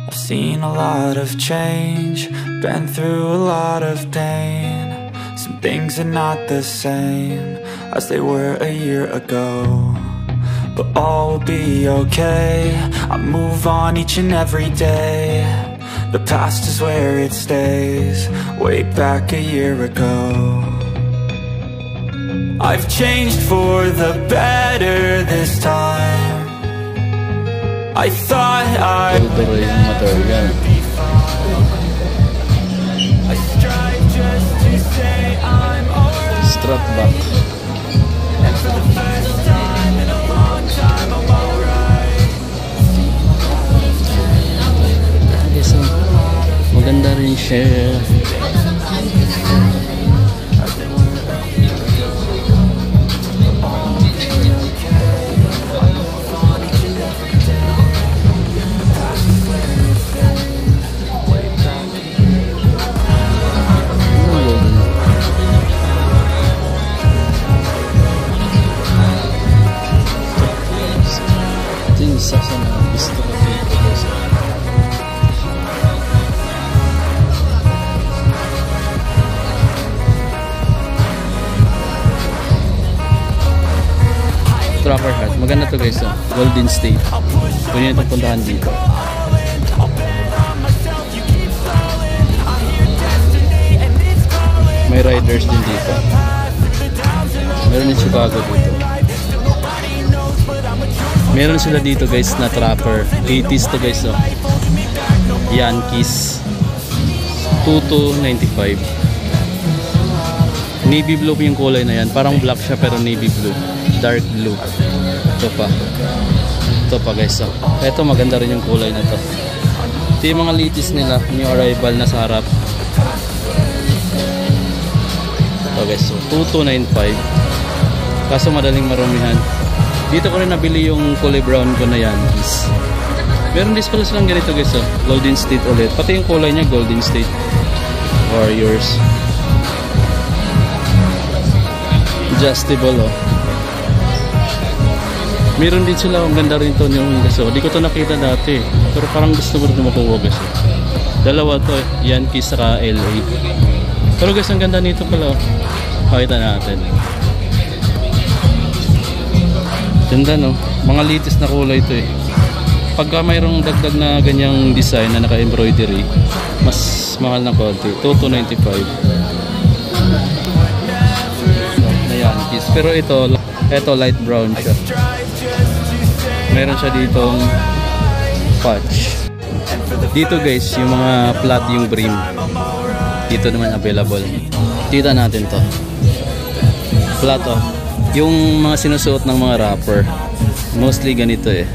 I've seen a lot of change, been through a lot of pain. Some things are not the same as they were a year ago, but all will be okay. I move on each and every day. The past is where it stays, way back a year ago. I've changed for the better this time. I thought I would never be fine. I strive just to say I'm alright. Strut back. And for the first time in a long time I'm alright. Okay, so maganda rin siya. Trapper Hat. Maganda to guys, oh. Golden State. Pwede nyo itong puntahan dito. May riders din dito. Meron din Chicago dito. Meron sila dito guys na trapper. 80s to guys, oh. Yankees. 2295. Navy blue yung kulay na yan. Parang black siya pero navy blue. Dark blue. Ito pa guys, oh. Ito maganda rin yung kulay na to. Ito yung mga latest nila, new arrival na sa harap. Ito guys, so 2295. Kaso madaling marumihan. Dito ko rin nabili yung kulay brown ko na Yankees. Meron din pala silang ganito guys, oh. Golden State ulit. Pati yung kulay niya Golden State Warriors. Adjustable, oh. Meron din sila, ang ganda rin to yung gaso. Di ko to nakita dati, pero parang gusto ko rin makuha gaso. Dalawa to, Yankees saka LA. Pero guys, ang ganda nito pala, oh. Pakita natin. Ganda, no? Mga latest na kulay to, eh. Pagka mayroong dagdag na ganyang design na naka-embroidery, mas mahal na konti. 2295 na Yankees. Pero ito light brown siya. Meron siya ditong patch. Dito guys, yung mga flat yung brim. Dito naman available. Kita natin to. Flat, oh. Yung mga sinusuot ng mga rapper. Mostly ganito, eh.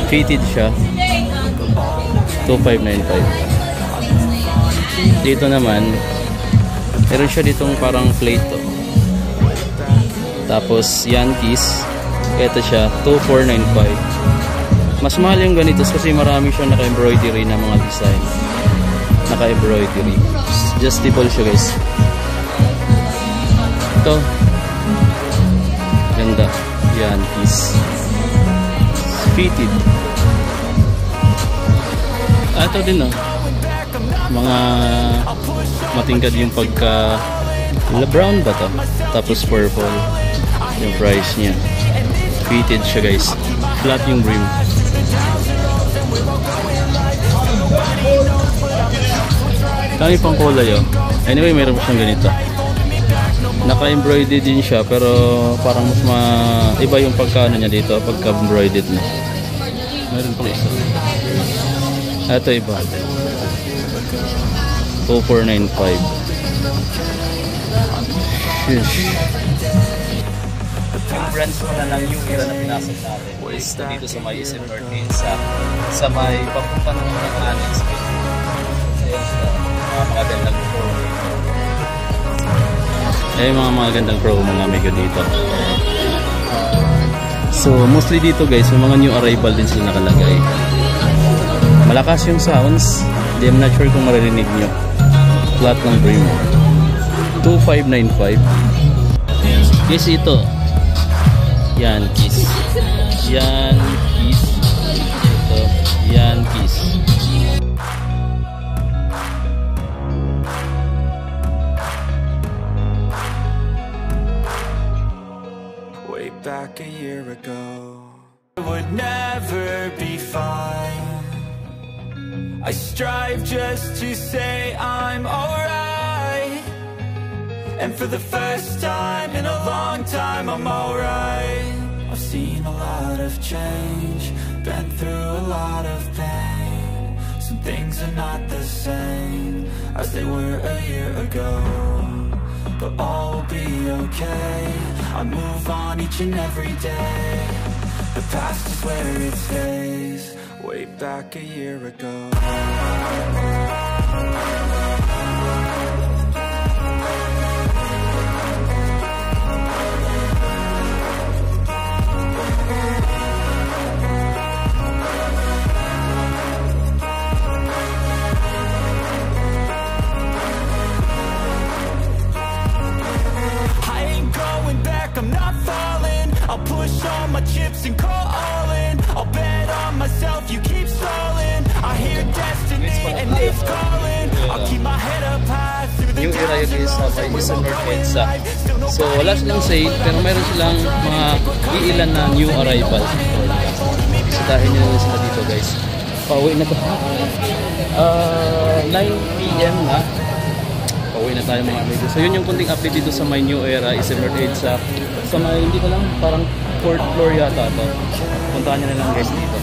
Fitted siya. 2595. Dito naman, meron siya ditong parang plate, oh. Tapos Yankees, ito siya 2495. Mas mahal yung ganito kasi marami siyang naka-embroidery na mga design. Naka-embroidery. Adjustable siya guys. Ito ganda, Yankees fitted. Ito din, oh. Mga matingkad yung pagka brown ba to? Tapos purple yung price niya. Fitted siya guys. Flat yung brim. Kami pang kulay, oh. Anyway, meron pa siyang ganito. Naka-embroidered din siya pero parang mas iba yung pagkano niya dito pagka-embroidered na. Meron pa isa. Ito iba. 2495. Sheesh. Yung brands mo na lang yung era na pinasok natin is dito sa may SM13 sa may papunta ng mga annex. Mga magandang promo. Mga magandang promo namin ko dito. So mostly dito guys, yung mga new arrival din sila nakalagay. Malakas yung sounds. I'm not sure kung maririnig nyo. Flat ng brim. 2595. Guys, ito Yankees. Ito Yankees. year ago. It would never be fine. I strive just to say I'm alright, and for the first time in a long time I'm alright. I've seen a lot of change, been through a lot of pain. Some things are not the same as they were a year ago, but all will be okay. I move on each and every day. The past is where it stays, way back a year ago. I'm not falling, I'll push all my chips and call all in. I'll bet on myself, you keep stalling. I hear destiny and it's calling. I'll keep my head up high through the New era yun is by Isa North EDSA. So wala silang sale, pero meron silang mga iilan na new arrivals. Isadahin nyo na sila dito guys. Pauwi na to. 9 PM na. Pauwi na tayo mga amigo. So yun yung kunting update dito sa my new era Isa North EDSA. Sa may hindi ko lang, parang 4th floor yata to. Puntahan nyo na lang guys dito.